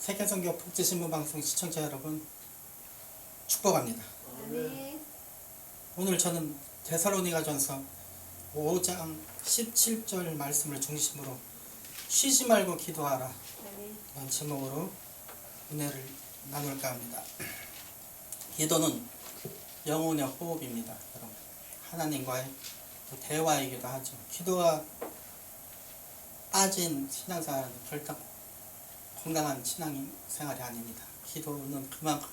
세계선교 복지신문방송 시청자 여러분 축복합니다. 아멘. 오늘 저는 데살로니가전서 5장 17절 말씀을 중심으로 쉬지 말고 기도하라 아멘. 이런 제목으로 은혜를 나눌까 합니다. 기도는 영혼의 호흡입니다. 여러분, 하나님과의 대화이기도 하죠. 기도가 빠진 신앙생활은 절대 건강한 신앙생활이 아닙니다. 기도는 그만큼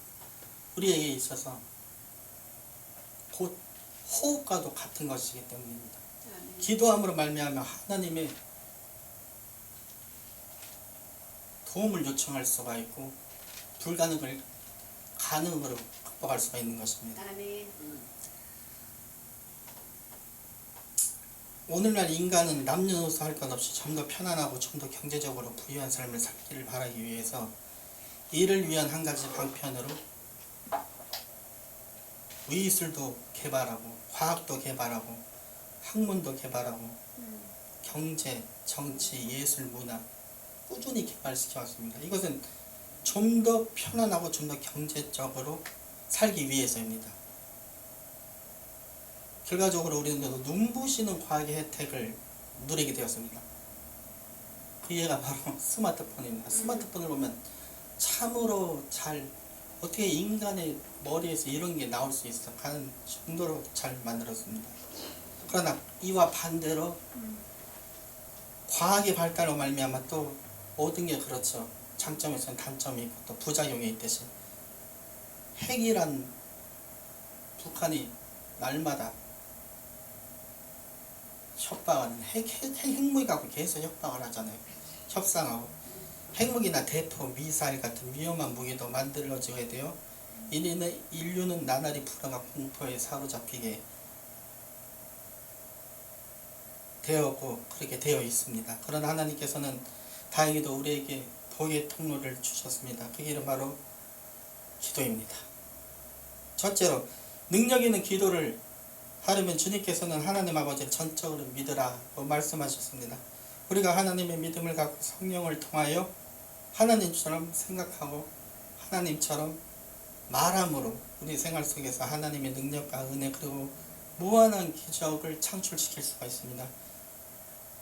우리에게 있어서 곧 호흡과도 같은 것이기 때문입니다. 아멘. 기도함으로 말미암아 하나님의 도움을 요청할 수가 있고 불가능을 가능으로 극복할 수가 있는 것입니다. 아멘. 오늘날 인간은 남녀노소 할 것 없이 좀 더 편안하고 좀 더 경제적으로 부유한 삶을 살기를 바라기 위해서 이를 위한 한 가지 방편으로 의술도 개발하고 과학도 개발하고 학문도 개발하고 경제, 정치, 예술, 문화 꾸준히 개발시켜 왔습니다. 이것은 좀 더 편안하고 좀 더 경제적으로 살기 위해서입니다. 결과적으로 우리는 눈부시는 과학의 혜택을 누리게 되었습니다. 그 예가 바로 스마트폰입니다. 스마트폰을 보면 참으로 잘 어떻게 인간의 머리에서 이런 게 나올 수 있어 하는 정도로 잘 만들었습니다. 그러나 이와 반대로 과학의 발달로 말미암아 또 모든 게 그렇죠. 장점에서는 단점이 있고 또 부작용이 있듯이 핵이란 북한이 날마다 협박하는 핵무기 갖고 계속 협박을 하잖아요. 협상하고 핵무기나 대포, 미사일 같은 위험한 무기도 만들어져야 돼요. 이는 인류는 나날이 불안과 공포에 사로잡히게 되었고 그렇게 되어 있습니다. 그러나 하나님께서는 다행히도 우리에게 복의 통로를 주셨습니다. 그 길은 바로 기도입니다. 첫째로 능력 있는 기도를 하려면 주님께서는 하나님 아버지를 전적으로 믿으라고 말씀하셨습니다. 우리가 하나님의 믿음을 갖고 성령을 통하여 하나님처럼 생각하고 하나님처럼 말함으로 우리 생활 속에서 하나님의 능력과 은혜 그리고 무한한 기적을 창출시킬 수가 있습니다.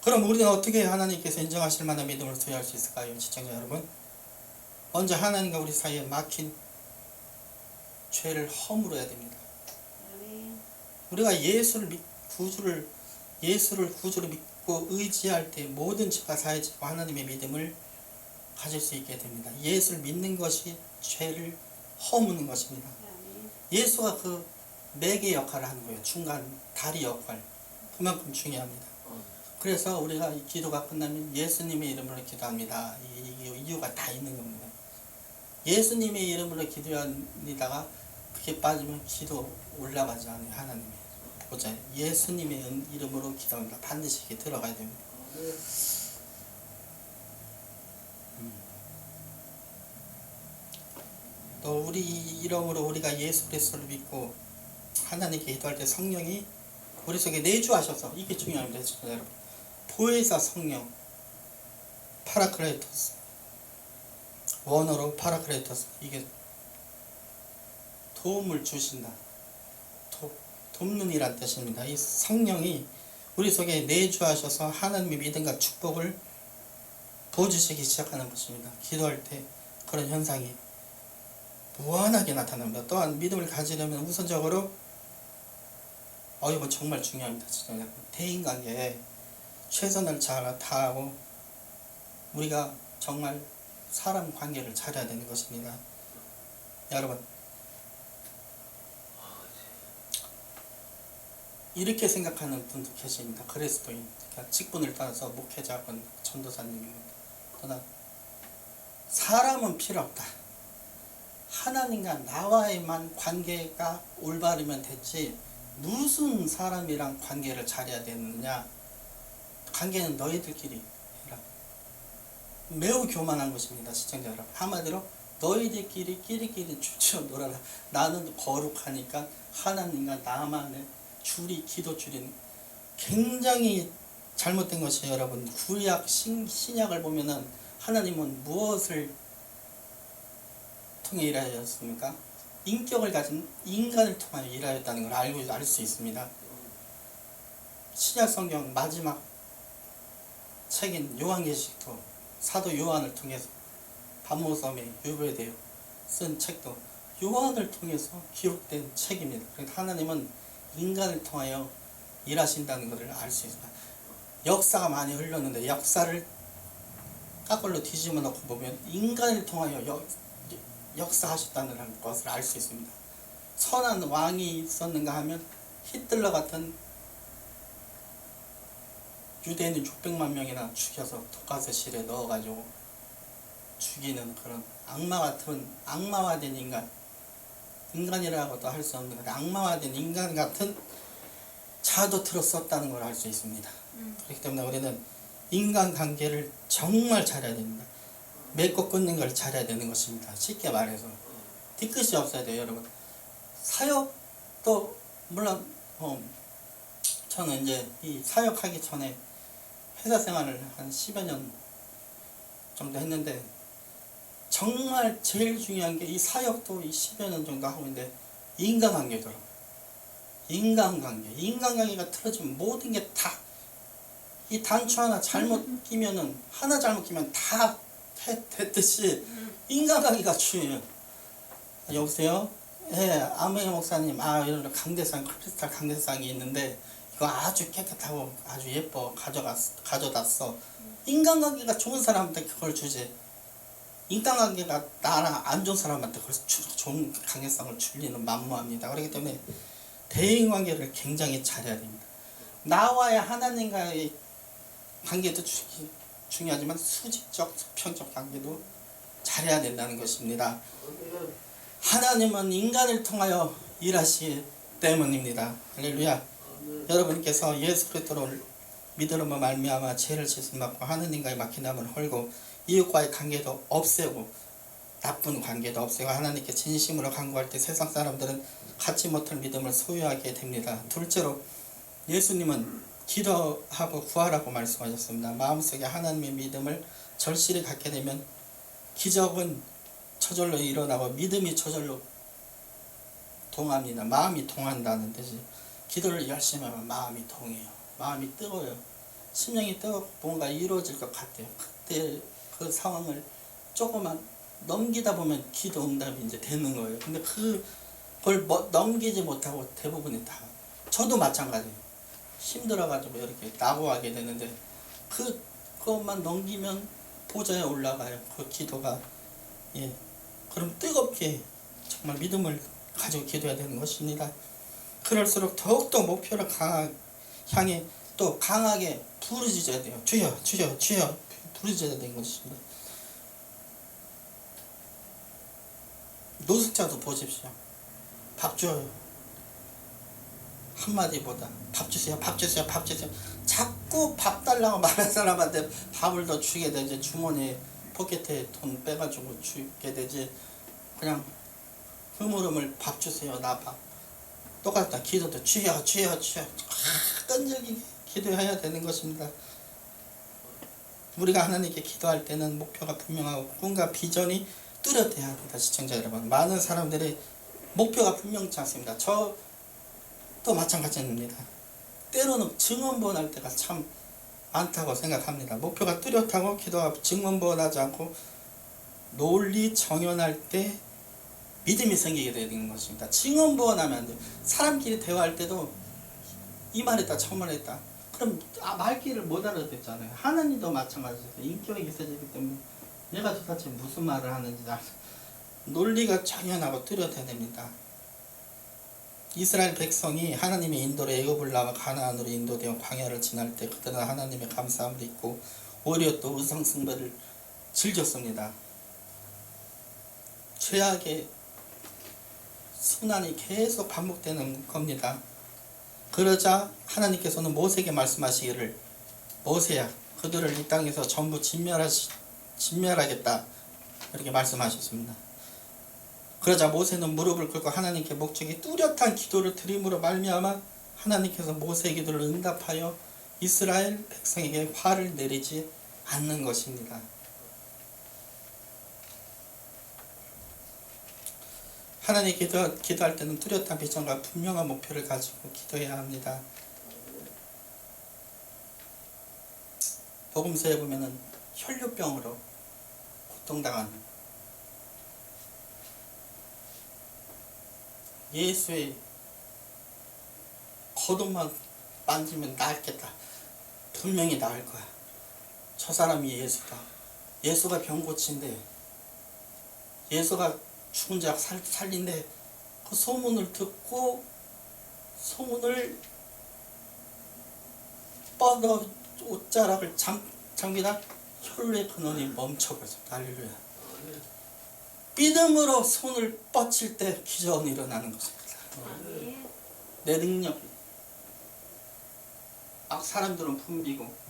그럼 우리는 어떻게 하나님께서 인정하실 만한 믿음을 소유할 수 있을까요? 시청자 여러분, 먼저 하나님과 우리 사이에 막힌 죄를 허물어야 됩니다. 아멘. 우리가 예수를 구주를 믿고 의지할 때 모든 죄가 사해지고 하나님의 믿음을 가질 수 있게 됩니다. 예수를 믿는 것이 죄를 허무는 것입니다. 아멘. 예수가 그 매개 역할을 하는 거예요. 중간 다리 역할. 그만큼 중요합니다. 그래서 우리가 이 기도가 끝나면 예수님의 이름으로 기도합니다. 이 이유가 다 있는 겁니다. 예수님의 이름으로 기도합니다가 그게 빠지면 기도 올라가지 않아요. 하나님의 보좌에 예수님의 이름으로 기도합니다. 반드시 이렇게 들어가야 됩니다. 또 우리 이름으로 우리가 예수 그리스도를 믿고 하나님께 기도할 때 성령이 우리 속에 내주하셔서 이게 중요합니다. 여러분, 보혜사 성령 파라클레토스, 원어로 파라클레토스, 이게 도움을 주신다, 돕는 이란 뜻입니다. 이 성령이 우리 속에 내주하셔서 하나님의 믿음과 축복을 부어주시기 시작하는 것입니다. 기도할 때 그런 현상이 무한하게 나타납니다. 또한 믿음을 가지려면 우선적으로 이거 정말 중요합니다. 진짜 대인관계에 최선을 다하고 우리가 정말 사람 관계를 잘해야 되는 것입니다. 여러분, 이렇게 생각하는 분도 계십니다. 그리스도인, 그러니까 직분을 따라서 목회자건 전도사님이건 또는 사람은 필요 없다. 하나님과 나와의만 관계가 올바르면 됐지 무슨 사람이랑 관계를 잘해야 되느냐. 관계는 너희들끼리 해라. 매우 교만한 것입니다. 시청자 여러분, 한마디로 너희들끼리 끼리끼리 춤추어 놀아라. 나는 거룩하니까 하나님과 나만의 줄이 기도 줄인 굉장히 잘못된 것이에요. 여러분, 구약 신약을 보면은 하나님은 무엇을 통해 일하였습니까? 인격을 가진 인간을 통하여 일하였다는 걸 알 수 있습니다. 신약 성경 마지막 책인 요한계시록도 사도 요한을 통해서 반모섬에 유배되어 쓴 책도 요한을 통해서 기록된 책입니다. 그러니까 하나님은 인간을 통하여 일하신다는 것을 알 수 있습니다. 역사가 많이 흘렀는데 역사를 까걸로 뒤집어 놓고 보면 인간을 통하여 역사하셨다는 것을 알 수 있습니다. 선한 왕이 있었는가 하면 히틀러 같은 유대인을 600만 명이나 죽여서 독가스실에 넣어가지고 죽이는 그런 악마화된 인간이라고도 할 수 없는 악마화된 인간 같은 자도 들었었다는 걸 알 수 있습니다. 그렇기 때문에 우리는 인간관계를 정말 잘해야 됩니다. 맺고 끊는 걸 잘해야 되는 것입니다. 쉽게 말해서 뒤끝이 없어야 돼요, 여러분. 사역도 물론 저는 이제 이 사역하기 전에 회사 생활을 한 10여 년 정도 했는데 정말 제일 중요한 게 이 사역도 이 10여 년 정도 하고 있는데 인간관계더라고요. 인간관계가 틀어지면 모든 게 다 이 단추 하나 잘못 끼면은 다 됐듯이 인간관계가 중요해요. 여보세요? 예, 아메 목사님, 이런 크리스탈 강대상이 있는데 이거 아주 깨끗하고 아주 예뻐 가져갔어. 인간관계가 좋은 사람한테 그걸 주지. 인간관계가 나랑 안 좋은 사람한테 그걸 좋은 강대상을 줄리는 만무합니다. 그렇기 때문에 대인관계를 굉장히 잘해야 됩니다. 나와의 하나님과의 관계도 중요하지만 수직적, 수평적 관계도 잘해야 된다는 것입니다. 하나님은 인간을 통하여 일하시기 때문입니다. 할렐루야. 여러분께서 예수 그리스도를 믿음으로 말미암아 죄를 씻음받고 하나님과의 막힌함을 헐고 이웃과의 관계도 없애고 나쁜 관계도 없애고 하나님께 진심으로 간구할 때 세상 사람들은 갖지 못할 믿음을 소유하게 됩니다. 둘째로 예수님은 기도하고 구하라고 말씀하셨습니다. 마음속에 하나님의 믿음을 절실히 갖게 되면 기적은 저절로 일어나고 믿음이 저절로 동합니다. 마음이 동한다는 뜻이. 기도를 열심히 하면 마음이 동해요. 마음이 뜨거워요. 심령이 뜨겁고 뭔가 이루어질 것 같아요. 그때 그 상황을 조금만 넘기다 보면 기도 응답이 이제 되는 거예요. 근데 그걸 넘기지 못하고 대부분이 다, 저도 마찬가지예요. 힘들어가지고 이렇게 낙오하게 되는데 그것만 넘기면 보좌에 올라가요. 그 기도가. 예. 그럼 뜨겁게 정말 믿음을 가지고 기도해야 되는 것입니다. 그럴수록 더욱더 목표를 향해 또 강하게 부르짖어야 돼요. 주여 주여 주여 부르짖어야 되는 것입니다. 노숙자도 보십시오. 밥 줘요. 한마디보다 밥 주세요, 밥 주세요, 밥 주세요. 자꾸 밥 달라고 말하는 사람한테 밥을 더 주게 되지, 주머니 포켓에 돈 빼가지고 주게 되지, 그냥 흐물흐물 밥 주세요, 나 밥. 똑같다. 기도도 주여 주여 주여 끈질기게 기도해야 되는 것입니다. 우리가 하나님께 기도할 때는 목표가 분명하고 꿈과 비전이 뚜렷해야 합니다. 시청자 여러분, 많은 사람들이 목표가 분명치 않습니다. 저도 마찬가지입니다. 때로는 증언본할 때가 참 많다고 생각합니다. 목표가 뚜렷하고 기도하고 증언본하지 않고 논리 정연할 때 믿음이 생기게 되는 것입니다. 증언본하면 안 돼요. 사람끼리 대화할 때도 이 말했다 저 말했다 그럼 말귀를 못 알아듣잖아요. 하나님도 마찬가지예요. 인격이 있어지기 때문에 내가 도대체 무슨 말을 하는지 논리가 정연하고 뚜렷해야 됩니다. 이스라엘 백성이 하나님의 인도로 애굽을 나와 가나안으로 인도되어 광야를 지날 때 그들은 하나님의 감사함을 잊고 오히려 또 우상숭배를 즐겼습니다. 죄악의 순환이 계속 반복되는 겁니다. 그러자 하나님께서는 모세에게 말씀하시기를, 모세야 그들을 이 땅에서 전부 진멸하겠다 이렇게 말씀하셨습니다. 그러자 모세는 무릎을 꿇고 하나님께 목적이 뚜렷한 기도를 드림으로 말미암아 하나님께서 모세의 기도를 응답하여 이스라엘 백성에게 화를 내리지 않는 것입니다. 하나님 기도할 때는 뚜렷한 비전과 분명한 목표를 가지고 기도해야 합니다. 복음서에 보면은 혈류병으로 고통당하는 예수의 겉옷만 만지면 나았겠다. 분명히 나을 거야. 저 사람이 예수다. 예수가 병 고친데, 예수가 죽은 자 살린데, 그 소문을 듣고 소문을 뻗어 옷자락을 장비다 혈류의 근원이 멈춰버렸습니다. 할렐루야. 믿음으로 손을 뻗칠 때 기적은 일어나는 것입니다. 아멘. 내 능력이 막 사람들은 붐비고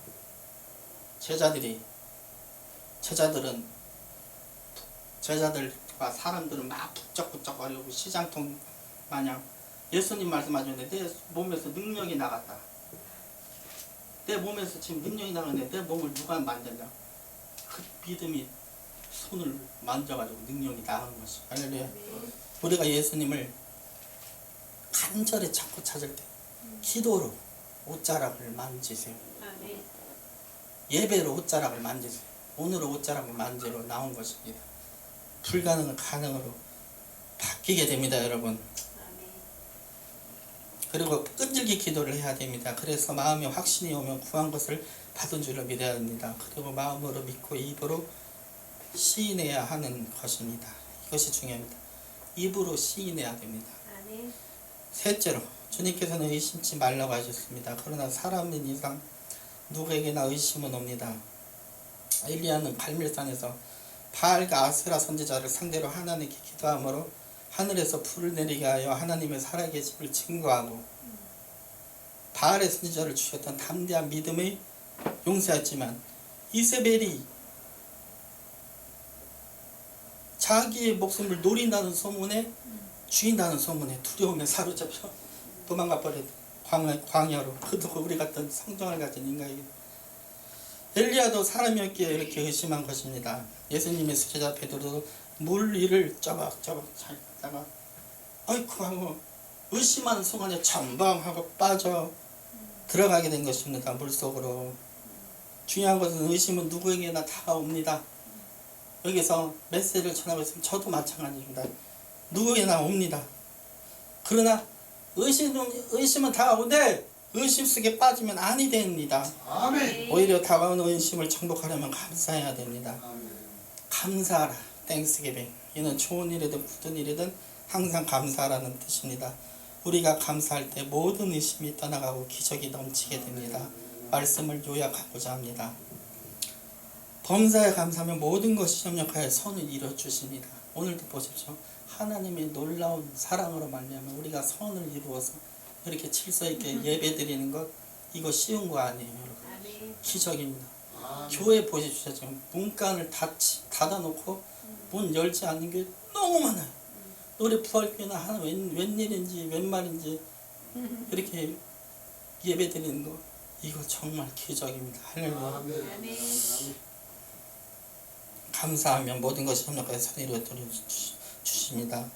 제자들과 사람들은 막 북적북적거리고 시장통 마냥 예수님 말씀하셨는데 내 몸에서 능력이 나갔다. 내 몸에서 지금 능력이 나갔는데 내 몸을 누가 만졌냐. 그 믿음이 손을 만져가지고 능력이 나가는 것이. 할렐루야. 아멘. 우리가 예수님을 간절히 찾고 찾을 때 기도로 옷자락을 만지세요. 아멘. 예배로 옷자락을 만지세요. 오늘은 옷자락을 만지러 나온 것입니다. 불가능을 가능으로 바뀌게 됩니다, 여러분. 아멘. 그리고 끈질기 기도를 해야 됩니다. 그래서 마음에 확신이 오면 구한 것을 받은 줄로 믿어야 합니다. 그리고 마음으로 믿고 입으로 시인해야 하는 것입니다. 이것이 중요합니다. 입으로 시인해야 됩니다. 아멘. 셋째로 주님께서는 의심치 말라고 하셨습니다. 그러나 사람인 이상 누구에게나 의심은 옵니다. 엘리야는 갈멜산에서 바알과 아세라 선지자를 상대로 하나님께 기도함으로 하늘에서 불을 내리게 하여 하나님의 살아계심을 증거하고 바알의 선지자를 죽였던 담대한 믿음의 용사였지만 이세벨이 자기의 목숨을 노린다는 소문에 죽인다는 소문에 두려움에 사로잡혀 도망가 버린 광야로 그도 우리 같은 성정을 가진 인간에게 엘리야도 사람이었기에 이렇게 의심한 것입니다. 예수님의 수제자 베드로도 물 위를 쪼박쪼박 잘 아이쿠 하고 의심하는 순간에 전방하고 빠져 들어가게 된 것입니다. 물속으로. 중요한 것은 의심은 누구에게나 다가옵니다. 여기서 메시지를 전하고 있으면 저도 마찬가지입니다. 누구에게나 옵니다. 그러나 의심은 다가오는데 의심 속에 빠지면 아니 됩니다. 아멘. 오히려 다가오는 의심을 정복하려면 감사해야 됩니다. 아멘. 감사하라. 땡스기빙. 이는 좋은 일이든 굳은 일이든 항상 감사하라는 뜻입니다. 우리가 감사할 때 모든 의심이 떠나가고 기적이 넘치게 됩니다. 말씀을 요약하고자 합니다. 범사에 감사하면 모든 것이 협력하여 선을 이루어주십니다. 오늘도 보십시오. 하나님의 놀라운 사랑으로 말미암아 우리가 선을 이루어서 이렇게 질서 있게 예배드리는 것, 이거 쉬운 거 아니에요, 여러분. 아멘. 기적입니다. 아멘. 교회 보십시오. 지금 문간을 닫아놓고 문 열지 않는 게 너무 많아요. 노래 부활교회나 하나 웬일인지 웬 말인지 이렇게 예배드리는 거, 이거 정말 기적입니다. 할렐루야. 아멘. 아멘. 감사하면 모든 것이 협력하여 선을 이루어 주십니다.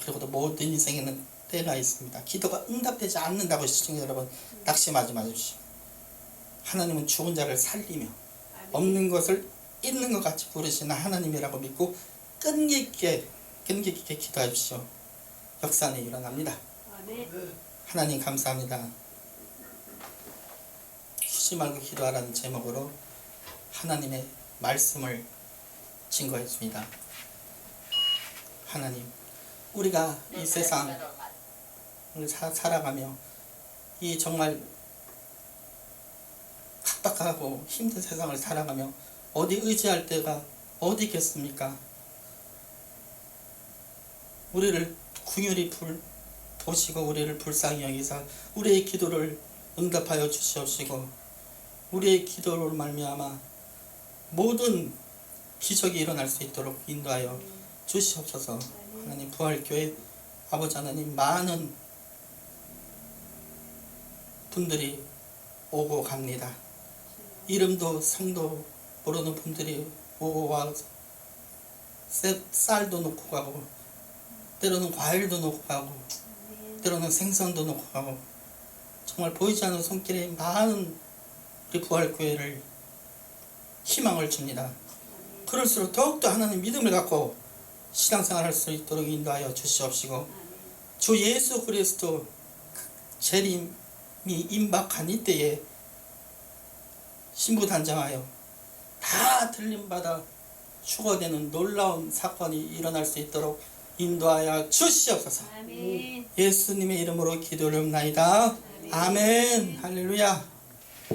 그리고 또 모든 인생에는 때가 있습니다. 기도가 응답되지 않는다고 시청자 여러분 낙심하지 마십시오. 하나님은 죽은 자를 살리며 없는 것을 있는 것 같이 부르시는 하나님이라고 믿고 끈기 있게 기도하십시오. 역사는 일어납니다. 아멘. 하나님 감사합니다. 쉬지 말고 기도하라는 제목으로 하나님의 말씀을 증거했습니다. 하나님, 우리가 이 세상을 살아가며 이 정말 각박하고 힘든 세상을 살아가며 어디 의지할 때가 어디 있겠습니까? 우리를 긍휼히 보시고 우리를 불쌍히 여기사 우리의 기도를 응답하여 주시옵시고 우리의 기도를 말미암아 모든 기적이 일어날 수 있도록 인도하여 주시옵소서. 하나님 부활교회 아버지 하나님 많은 분들이 오고 갑니다. 이름도 성도 모르는 분들이 오고 와서 쌀도 놓고 가고 때로는 과일도 놓고 가고 아멘. 때로는 생선도 놓고 가고 정말 보이지 않는 손길에 많은 우리 부활교회를 희망을 줍니다. 아멘. 그럴수록 더욱더 하나님 믿음을 갖고 신앙생활 할 수 있도록 인도하여 주시옵시고 아멘. 주 예수 그리스도 재림이 임박한 이때에 신부단장하여 다 들림받아 추가되는 놀라운 사건이 일어날 수 있도록 인도하여 주시옵소서. 아멘. 예수님의 이름으로 기도를 합나이다. 아멘. 할렐루야.